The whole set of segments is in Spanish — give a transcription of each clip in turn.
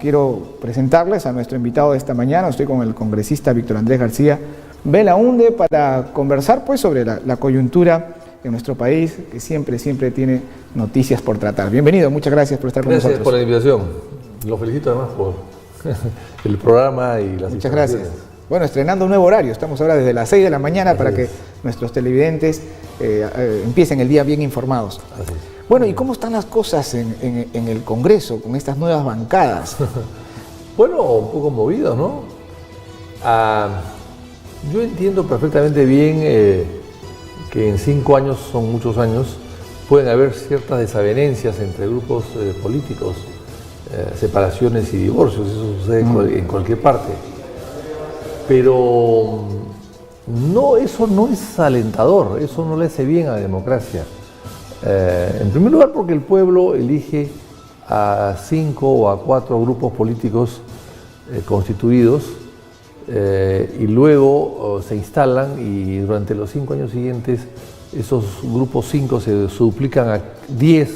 quiero presentarles a nuestro invitado de esta mañana. Estoy con el congresista Víctor Andrés García Belaúnde para conversar pues sobre la coyuntura en nuestro país, que siempre tiene noticias por tratar. Bienvenido, muchas gracias por estar con nosotros. Gracias por la invitación. Lo felicito además por el programa y las Muchas gracias. Bueno, estrenando un nuevo horario. Estamos ahora desde las 6 de la mañana para que nuestros televidentes empiecen el día bien informados. Así es. Bueno, ¿y cómo están las cosas en el Congreso con estas nuevas bancadas? Bueno, un poco movido, ¿no? Yo entiendo perfectamente bien que en 5 años, son muchos años, pueden haber ciertas desavenencias entre grupos políticos, separaciones y divorcios, eso sucede en cualquier parte. Pero no, eso no es alentador, eso no le hace bien a la democracia. En primer lugar porque el pueblo elige a 5 o a 4 grupos políticos constituidos y luego se instalan y durante los 5 años siguientes esos grupos 5 se duplican a 10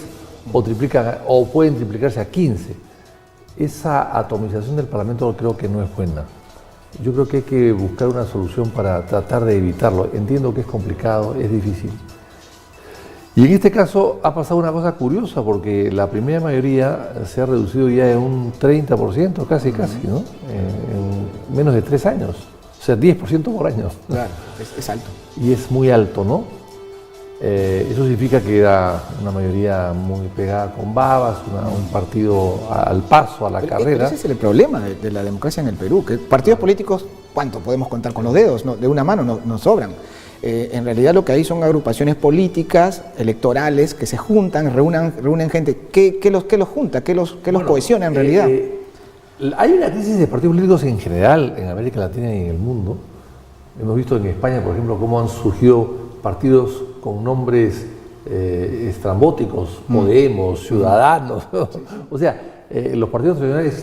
o triplican o pueden triplicarse a 15. Esa atomización del Parlamento creo que no es buena. Yo creo que hay que buscar una solución para tratar de evitarlo. Entiendo que es complicado, es difícil. Y en este caso ha pasado una cosa curiosa porque la primera mayoría se ha reducido ya en un 30%, casi, ¿no? En menos de 3 años, o sea, 10% por año. Claro, es alto. Y es muy alto, ¿no? Eso significa que era una mayoría muy pegada con babas, un partido al paso, a la carrera. Ese es el problema de la democracia en el Perú, que partidos políticos, ¿cuánto podemos contar con los dedos? No, de una mano no sobran. En realidad lo que hay son agrupaciones políticas, electorales, que se juntan, reúnen gente. ¿Qué los junta? ¿Qué los cohesiona en realidad? Hay una crisis de partidos políticos en general en América Latina y en el mundo. Hemos visto en España, por ejemplo, cómo han surgido partidos con nombres estrambóticos, Podemos, Ciudadanos. O sea, los partidos tradicionales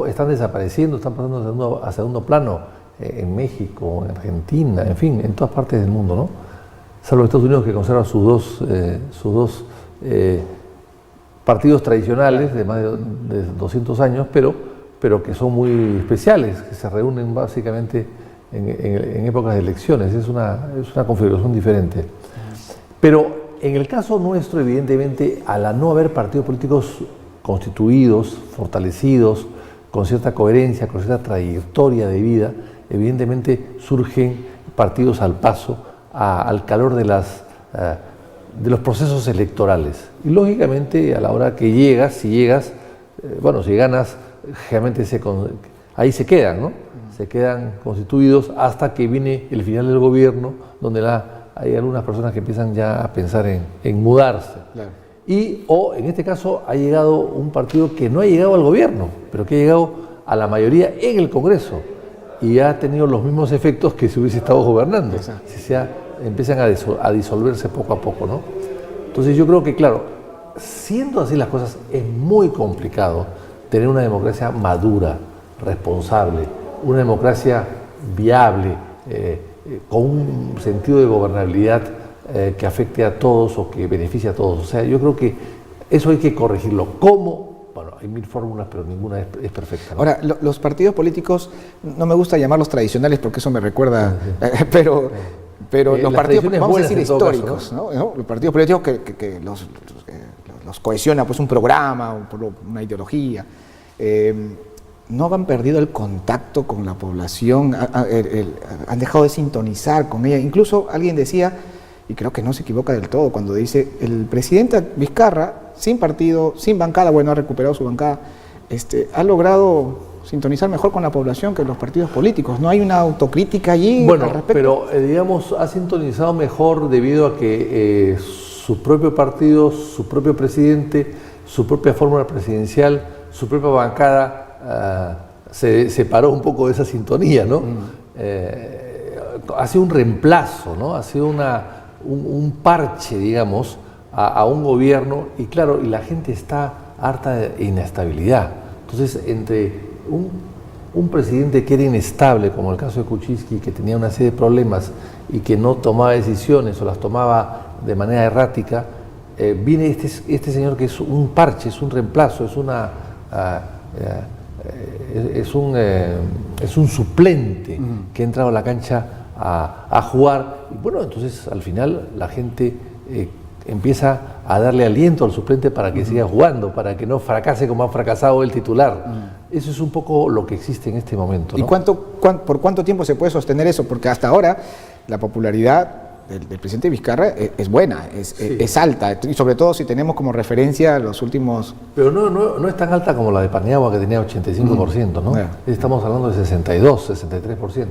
están desapareciendo, están pasando a segundo plano. En México, en Argentina, en fin, en todas partes del mundo, ¿no? Salvo Estados Unidos, que conserva sus dos partidos tradicionales de más de 200 años, pero que son muy especiales, que se reúnen básicamente en épocas de elecciones. Es una configuración diferente. Pero en el caso nuestro, evidentemente, al no haber partidos políticos constituidos, fortalecidos, con cierta coherencia, con cierta trayectoria de vida, evidentemente surgen partidos al paso, al calor de los procesos electorales. Y lógicamente a la hora que llegas, si ganas, generalmente ahí se quedan, ¿no? Se quedan constituidos hasta que viene el final del gobierno, donde hay algunas personas que empiezan ya a pensar en mudarse. Claro. O en este caso ha llegado un partido que no ha llegado al gobierno, pero que ha llegado a la mayoría en el Congreso y ha tenido los mismos efectos que si hubiese estado gobernando. Empiezan a disolverse poco a poco, ¿no? Entonces yo creo que, claro, siendo así las cosas, es muy complicado tener una democracia madura, responsable, una democracia viable, con un sentido de gobernabilidad que afecte a todos o que beneficie a todos. O sea, yo creo que eso hay que corregirlo. ¿Cómo? Bueno, hay 1000 fórmulas, pero ninguna es perfecta, ¿no? Ahora, los partidos políticos, no me gusta llamarlos tradicionales porque eso me recuerda, pero los partidos, vamos a decir, históricos, ¿no? Los partidos políticos que los cohesiona pues un programa, una ideología, no han perdido el contacto con la población, han dejado de sintonizar con ella. Incluso alguien decía, y creo que no se equivoca del todo, cuando dice, el presidente Vizcarra, sin partido, sin bancada, bueno, ha recuperado su bancada, ha logrado sintonizar mejor con la población que los partidos políticos. ¿No hay una autocrítica allí al respecto? Pero digamos, ha sintonizado mejor debido a que su propio partido, su propio presidente, su propia fórmula presidencial, su propia bancada se separó un poco de esa sintonía, ¿no? Ha sido un reemplazo, ¿no? Ha sido un parche, digamos, a un gobierno, y claro, y la gente está harta de inestabilidad. Entonces, entre un presidente que era inestable, como el caso de Kuczynski, que tenía una serie de problemas y que no tomaba decisiones o las tomaba de manera errática, viene este señor que es un parche, es un reemplazo, es es un suplente que ha entrado a la cancha a jugar. Y bueno, entonces al final la gente empieza a darle aliento al suplente para que siga jugando, para que no fracase como ha fracasado el titular. Eso es un poco lo que existe en este momento, ¿no? ¿Y por cuánto tiempo se puede sostener eso? Porque hasta ahora la popularidad del presidente Vizcarra es buena, es alta, y sobre todo si tenemos como referencia los últimos... Pero no es tan alta como la de Paniagua, que tenía 85%, ¿no? Estamos hablando de 62, 63%.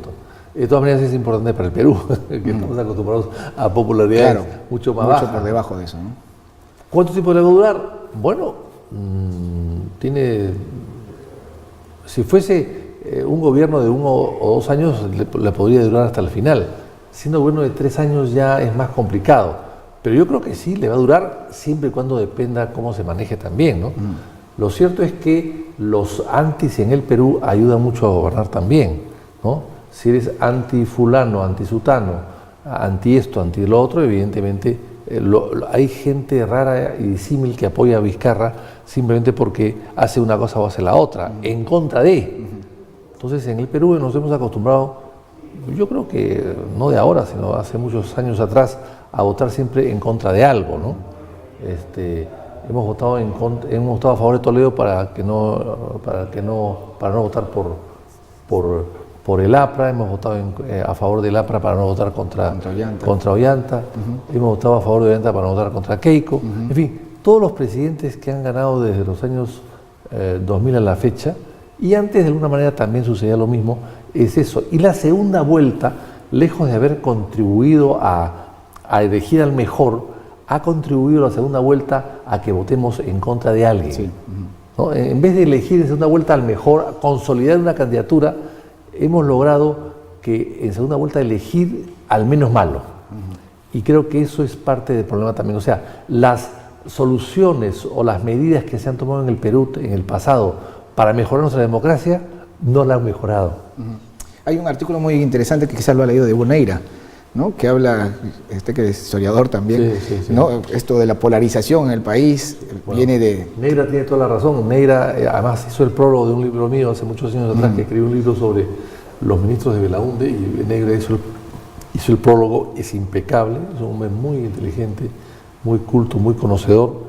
De todas maneras es importante para el Perú, que estamos acostumbrados a popularidades mucho más bajas. Mucho por debajo de eso, ¿no? ¿Cuánto tiempo le va a durar? Bueno, si fuese un gobierno de 1 o 2 años, le podría durar hasta el final. Siendo gobierno de 3 años ya es más complicado. Pero yo creo que sí, le va a durar siempre y cuando dependa cómo se maneje también, ¿no? Lo cierto es que los antis en el Perú ayudan mucho a gobernar también, ¿no? Si eres anti fulano, anti sutano, anti esto, anti lo otro, evidentemente hay gente rara y disímil que apoya a Vizcarra simplemente porque hace una cosa o hace la otra, en contra de. Entonces en el Perú nos hemos acostumbrado, yo creo que no de ahora, sino hace muchos años atrás, a votar siempre en contra de algo, ¿no? Hemos votado a favor de Toledo para no votar por el APRA, hemos votado a favor del APRA para no votar contra Ollanta, hemos votado a favor de Ollanta para no votar contra Keiko. En fin, todos los presidentes que han ganado desde los años 2000 a la fecha, y antes de alguna manera también sucedía lo mismo, es eso. Y la segunda vuelta, lejos de haber contribuido a elegir al mejor, ha contribuido la segunda vuelta a que votemos en contra de alguien. Sí. ¿No? En vez de elegir en segunda vuelta al mejor, a consolidar una candidatura, hemos logrado que en segunda vuelta elegir al menos malo. Y creo que eso es parte del problema también. O sea, las soluciones o las medidas que se han tomado en el Perú en el pasado para mejorar nuestra democracia, no la han mejorado. Hay un artículo muy interesante que quizás lo ha leído de Hugo Neira, ¿no? Que habla, que es historiador también, sí. ¿No? Esto de la polarización en el país viene de... Neira tiene toda la razón. Neira además hizo el prólogo de un libro mío hace muchos años atrás, que escribió un libro sobre los ministros de Belaunde, y Neira hizo el prólogo, es impecable, es un hombre muy inteligente, muy culto, muy conocedor,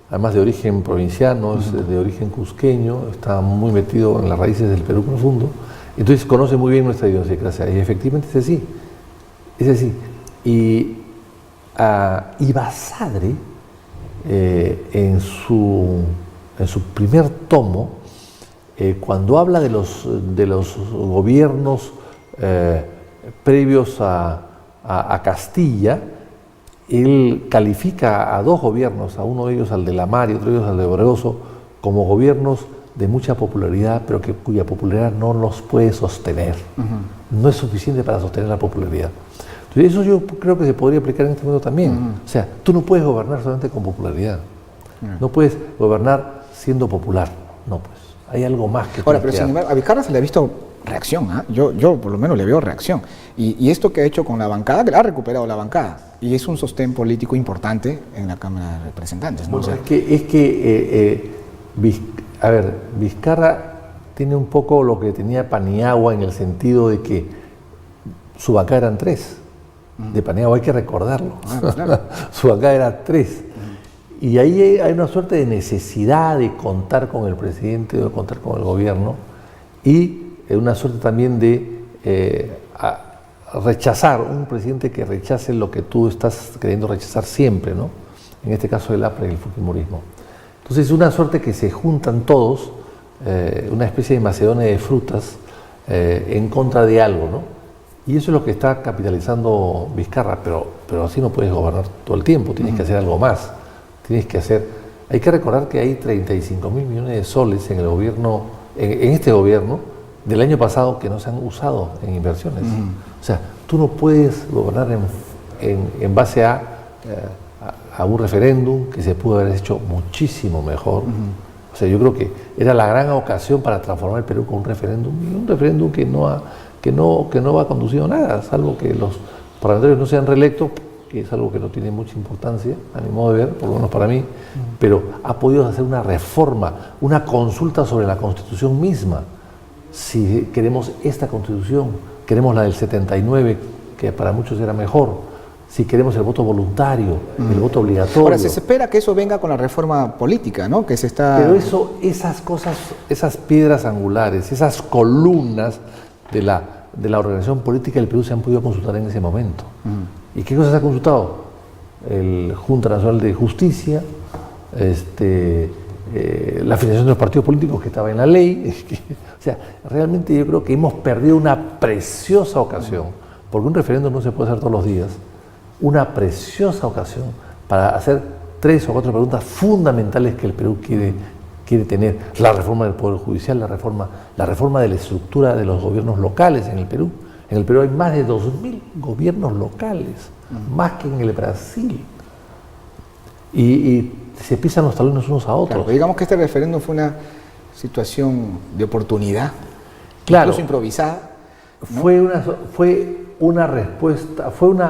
además de origen provinciano, es de origen cusqueño, está muy metido en las raíces del Perú profundo, entonces conoce muy bien nuestra idiosincrasia, y efectivamente es así. Es así. Y Basadre, en su primer tomo, cuando habla de los gobiernos previos a Castilla, él califica a 2 gobiernos, a uno de ellos al de Lamar y otro de ellos al de Obregoso, como gobiernos de mucha popularidad, pero cuya popularidad no los puede sostener. No es suficiente para sostener la popularidad. Entonces, eso yo creo que se podría aplicar en este momento también. O sea, tú no puedes gobernar solamente con popularidad. No puedes gobernar siendo popular. No, pues. Hay algo más que... Ahora, pero sin embargo, a Vizcarra se le ha visto reacción, ¿eh? Yo por lo menos le veo reacción. Y esto que ha hecho con la bancada, que ha recuperado la bancada, y es un sostén político importante en la Cámara de Representantes, ¿no? Bueno, Vizcarra tiene un poco lo que tenía Paniagua, en el sentido de que su bancada eran 3. De Paniagua hay que recordarlo. Claro. Su bancada era 3. Y ahí hay una suerte de necesidad de contar con el presidente, de contar con el gobierno, y una suerte también de rechazar, un presidente que rechace lo que tú estás queriendo rechazar siempre, ¿no? En este caso el APRA y el fujimorismo. Entonces es una suerte que se juntan todos, una especie de Macedonia de frutas, en contra de algo, ¿no? Y eso es lo que está capitalizando Vizcarra, pero así no puedes gobernar todo el tiempo, tienes que hacer algo más. Hay que recordar que hay 35.000 millones de soles en el gobierno, en este gobierno del año pasado, que no se han usado en inversiones. O sea, tú no puedes gobernar en base a un referéndum que se pudo haber hecho muchísimo mejor. O sea, yo creo que era la gran ocasión para transformar el Perú con un referéndum, y un referéndum que no va conducido a nada, salvo que los parlamentarios no sean reelectos, que es algo que no tiene mucha importancia, a mi modo de ver, por lo menos para mí, pero ha podido hacer una reforma, una consulta sobre la Constitución misma. Si queremos esta Constitución, queremos la del 79, que para muchos era mejor, si queremos el voto voluntario, el voto obligatorio. Ahora, se espera que eso venga con la reforma política, ¿no? Que se está... Pero esas cosas, esas piedras angulares, esas columnas de la organización política del Perú se han podido consultar en ese momento. ¿Y qué cosas se ha consultado? El Junta Nacional de Justicia, la financiación de los partidos políticos que estaba en la ley. O sea, realmente yo creo que hemos perdido una preciosa ocasión, porque un referéndum no se puede hacer todos los días, una preciosa ocasión para hacer 3 o 4 preguntas fundamentales que el Perú quiere tener. La reforma del Poder Judicial, la reforma de la estructura de los gobiernos locales en el Perú. En el Perú hay más de 2.000 gobiernos locales, más que en el Brasil. Y se pisan los talones unos a otros. Claro, digamos que este referéndum fue una situación de oportunidad, claro, incluso improvisada, ¿no? Fue una respuesta, fue un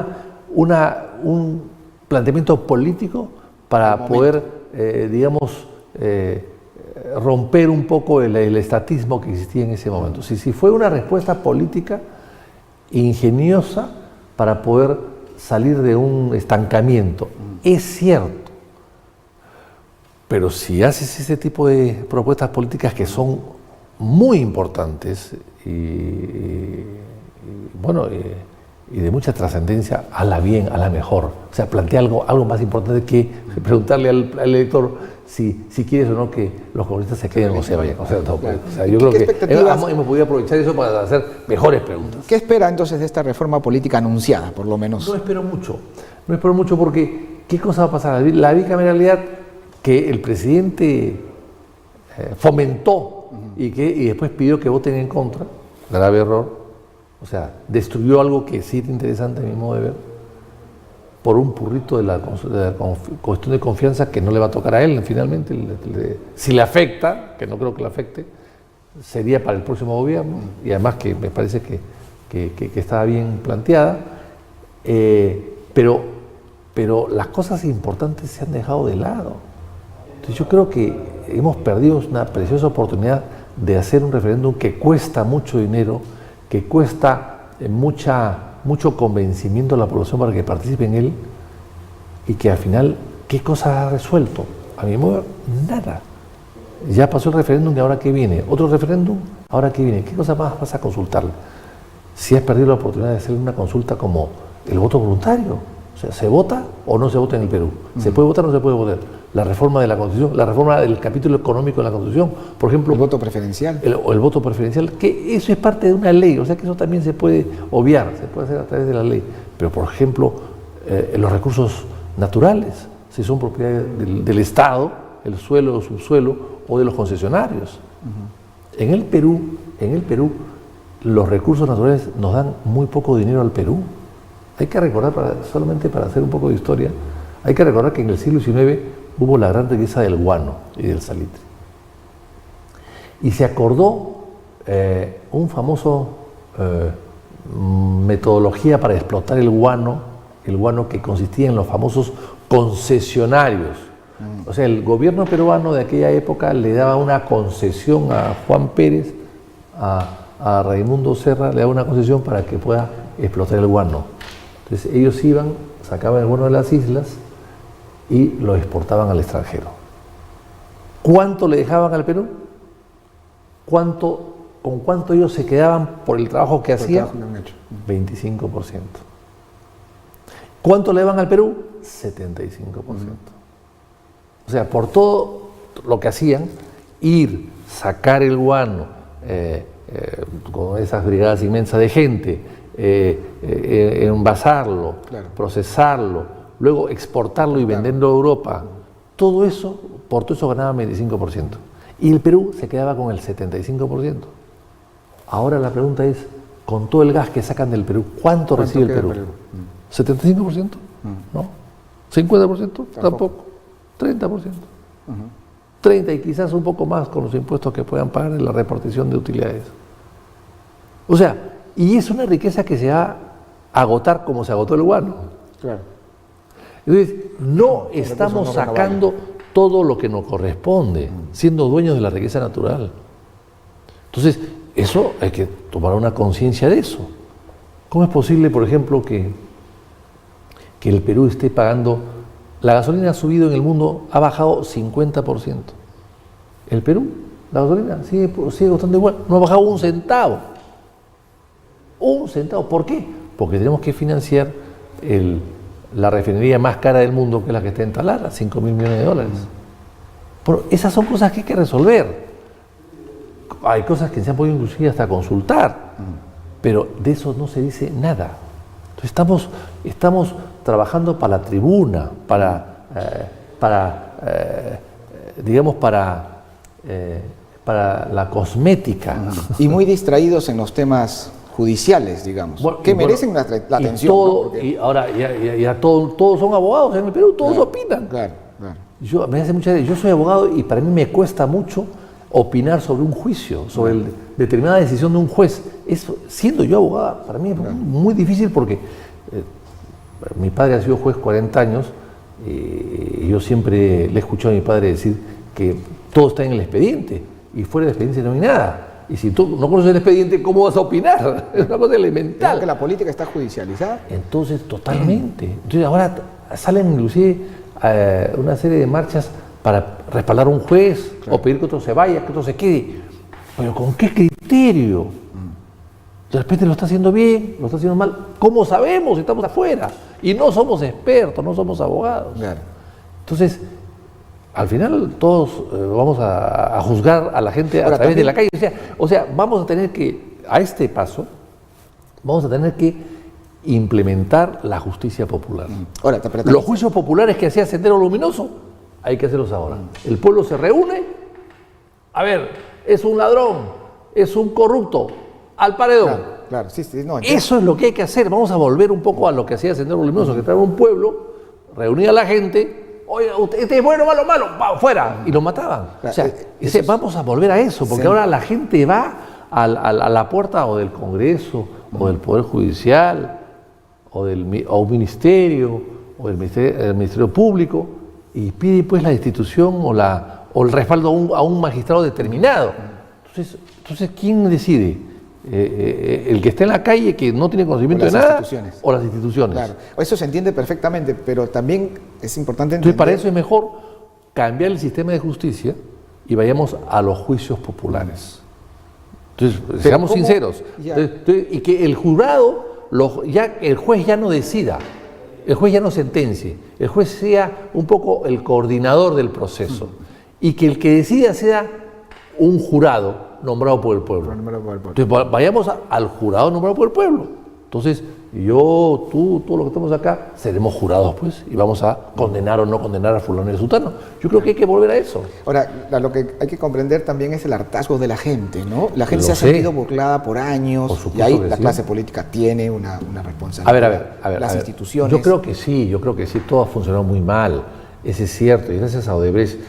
planteamiento político para poder, romper un poco el estatismo que existía en ese momento. Sí, fue una respuesta política ingeniosa para poder salir de un estancamiento. Es cierto, pero si haces ese tipo de propuestas políticas que son muy importantes y de mucha trascendencia, hazla bien, hazla mejor. O sea, plantea algo más importante que preguntarle al elector si quieres o no que los comunistas se queden o se vayan. O sea, yo creo que hemos podido aprovechar eso para hacer mejores preguntas. ¿Qué espera entonces de esta reforma política anunciada, por lo menos? No espero mucho porque ¿qué cosa va a pasar? La bicameralidad que el presidente fomentó y después pidió que voten en contra, grave error. O sea, destruyó algo que sí era interesante a mi modo de ver, por un purrito de la cuestión de confianza que no le va a tocar a él finalmente. Si le afecta, que no creo que le afecte, sería para el próximo gobierno, y además que me parece que estaba bien planteada, pero las cosas importantes se han dejado de lado. Entonces yo creo que hemos perdido una preciosa oportunidad de hacer un referéndum que cuesta mucho dinero, que cuesta mucho convencimiento a la población para que participe en él, y que al final, ¿qué cosa ha resuelto? A mi modo, nada. Ya pasó el referéndum y ahora ¿qué viene? ¿Otro referéndum? ¿Ahora qué viene? ¿Qué cosa más vas a consultar? Si has perdido la oportunidad de hacer una consulta como el voto voluntario. O sea, ¿se vota o no se vota en el Perú? ¿Se puede votar o no se puede votar? La reforma de la Constitución, la reforma del capítulo económico de la Constitución, por ejemplo... El voto preferencial. El voto preferencial, que eso es parte de una ley, o sea que eso también se puede obviar, se puede hacer a través de la ley. Pero, por ejemplo, los recursos naturales, si son propiedad del Estado, el suelo o subsuelo, o de los concesionarios. En el Perú, los recursos naturales nos dan muy poco dinero al Perú. Hay que recordar, solamente para hacer un poco de historia, hay que recordar que en el siglo XIX hubo la gran riqueza del guano y del salitre. Y se acordó un famoso metodología para explotar el guano que consistía en los famosos concesionarios. O sea, el gobierno peruano de aquella época le daba una concesión a Juan Pérez, a Raimundo Serra, le daba una concesión para que pueda explotar el guano. Entonces ellos iban, sacaban el guano de las islas y lo exportaban al extranjero. ¿Cuánto le dejaban al Perú? ¿Con cuánto ellos se quedaban por el trabajo que hacían? 25%. ¿Cuánto le daban al Perú? 75%. O sea, por todo lo que hacían, ir, sacar el guano, con esas brigadas inmensas de gente, envasarlo, procesarlo, luego exportarlo y venderlo a Europa, todo eso, por todo eso ganaban 25%. Y el Perú se quedaba con el 75%. Ahora la pregunta es, con todo el gas que sacan del Perú, ¿cuánto recibe el Perú? ¿75%? ¿No? ¿50%? Tampoco. ¿30%? 30% y quizás un poco más con los impuestos que puedan pagar en la repartición de utilidades. O sea, y es una riqueza que se va a agotar como se agotó el guano. Claro. Entonces, no estamos sacando todo lo que nos corresponde, siendo dueños de la riqueza natural. Entonces, eso hay que tomar una conciencia de eso. ¿Cómo es posible, por ejemplo, que el Perú esté pagando, la gasolina ha subido en el mundo, ha bajado 50%? El Perú, la gasolina sigue costando igual, no ha bajado un centavo. Un centavo. ¿Por qué? Porque tenemos que financiar la refinería más cara del mundo, que es la que está en Talara, $5.000 millones. Pero esas son cosas que hay que resolver. Hay cosas que se han podido inclusive hasta consultar, pero de eso no se dice nada. Entonces estamos trabajando para la tribuna, digamos, para la cosmética. Y muy distraídos en los temas judiciales, digamos, que merecen la atención. Y ahora ya todos son abogados en el Perú, todos opinan. Claro. Yo soy abogado y para mí me cuesta mucho opinar sobre un juicio, sobre determinada decisión de un juez. Siendo yo abogada, para mí es muy difícil porque mi padre ha sido juez 40 años y yo siempre le he escuchado a mi padre decir que todo está en el expediente y fuera del expediente no hay nada. Y si tú no conoces el expediente, ¿cómo vas a opinar? Es una cosa elemental. ¿Creo que la política está judicializada? Entonces, totalmente. Entonces, ahora salen inclusive una serie de marchas para respaldar a un juez, o pedir que otro se vaya, que otro se quede. Pero ¿con qué criterio? De repente lo está haciendo bien, lo está haciendo mal. ¿Cómo sabemos si estamos afuera? Y no somos expertos, no somos abogados. Claro. Entonces, al final todos vamos a juzgar a la gente a través de la calle. O sea, vamos a tener que, a este paso, vamos a tener que implementar la justicia popular. Ahora, los juicios populares que hacía Sendero Luminoso, hay que hacerlos ahora. El pueblo se reúne, a ver, es un ladrón, es un corrupto, al paredón. Claro. Sí, no, eso es lo que hay que hacer. Vamos a volver un poco a lo que hacía Sendero Luminoso, que traía un pueblo, reunía a la gente, oye, este es bueno, malo, va, fuera, y lo mataban. O sea, vamos a volver a eso, porque ahora la gente va a la puerta o del Congreso, o del Poder Judicial, o un ministerio, o del Ministerio Público, y pide pues la destitución o el respaldo a un magistrado determinado. Entonces ¿quién decide? ¿El que está en la calle, que no tiene conocimiento de nada? ¿O las instituciones? Claro, eso se entiende perfectamente, pero también es importante entender... Entonces para eso es mejor cambiar el sistema de justicia y vayamos a los juicios populares. Entonces, seamos sinceros. Y que el jurado, el juez ya no decida, el juez ya no sentencie, el juez sea un poco el coordinador del proceso y que el que decida sea un jurado nombrado por el pueblo. Entonces, vayamos al jurado nombrado por el pueblo. Entonces, yo, tú, todos los que estamos acá, seremos jurados, pues, y vamos a condenar o no condenar a fulano y a sultano. Yo creo que hay que volver a eso. Ahora, lo que hay que comprender también es el hartazgo de la gente, ¿no? La gente se ha sentido burlada por años, y ahí la clase política tiene una responsabilidad. A ver. Las instituciones... Yo creo que sí, todo ha funcionado muy mal. Ese es cierto, y gracias a Odebrecht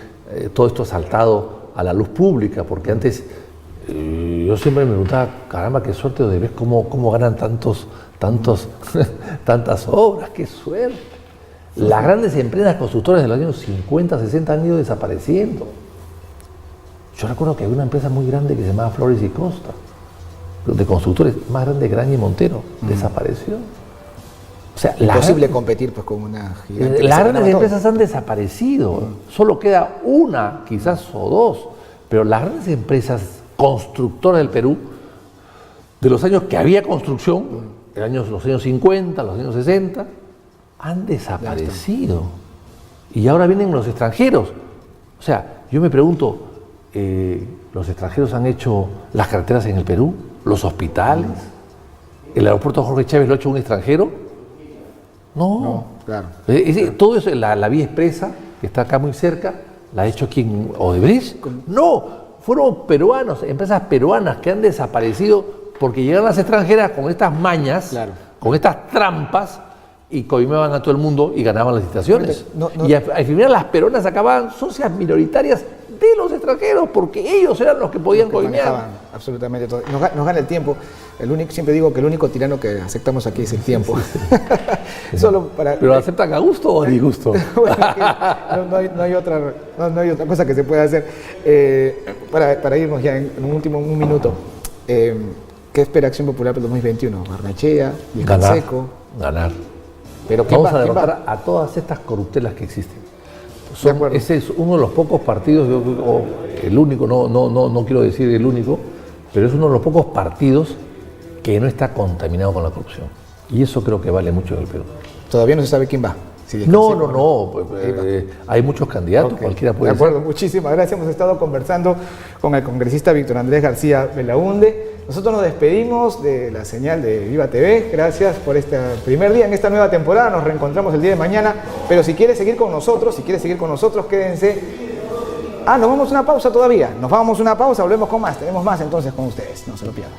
todo esto ha saltado a la luz pública, porque antes... yo siempre me preguntaba, caramba, qué suerte de ver cómo ganan tantas obras, qué suerte. Las grandes empresas constructoras de los años 50, 60 han ido desapareciendo. Yo recuerdo que había una empresa muy grande que se llamaba Flores y Costa, de constructores, más grande que Graña y Montero, desapareció. O sea, imposible competir pues, con una gigante. Las grandes empresas han desaparecido, solo queda una, quizás o dos, pero las grandes empresas constructora del Perú, de los años que había construcción, los años 50, los años 60, han desaparecido. Y ahora vienen los extranjeros. O sea, yo me pregunto, ¿los extranjeros han hecho las carreteras en el Perú? ¿Los hospitales? ¿El aeropuerto Jorge Chávez lo ha hecho un extranjero? No. Claro. Todo eso, la vía expresa, que está acá muy cerca, ¿la ha hecho aquí en Odebrecht? No. Fueron peruanos, empresas peruanas que han desaparecido porque llegaron las extranjeras con estas mañas, con estas trampas, y coimeaban a todo el mundo y ganaban las licitaciones. Y al final las peruanas acababan socias minoritarias de los extranjeros, porque ellos eran los que podían coimear. Absolutamente todo. Nos gana el tiempo. Siempre digo que el único tirano que aceptamos aquí es el tiempo. Solo para, ¿pero aceptan a gusto o a disgusto? Bueno, no hay otra cosa que se pueda hacer. Para irnos ya en un minuto, ¿qué espera Acción Popular para el 2021? Barnechea, Seco. Ganar. Pero vamos a derrotar a todas estas corruptelas que existen. Ese es uno de los pocos partidos, o el único, no quiero decir el único, pero es uno de los pocos partidos que no está contaminado con la corrupción. Y eso creo que vale mucho en el Perú. Todavía no se sabe quién va. No. Hay muchos candidatos, cualquiera puede ser. De acuerdo, muchísimas gracias. Hemos estado conversando con el congresista Víctor Andrés García Belaunde. Nosotros nos despedimos de la señal de Viva TV. Gracias por este primer día en esta nueva temporada. Nos reencontramos el día de mañana. Pero si quieres seguir con nosotros, quédense. Nos vamos a una pausa todavía. Volvemos con más. Tenemos más entonces con ustedes. No se lo pierdan.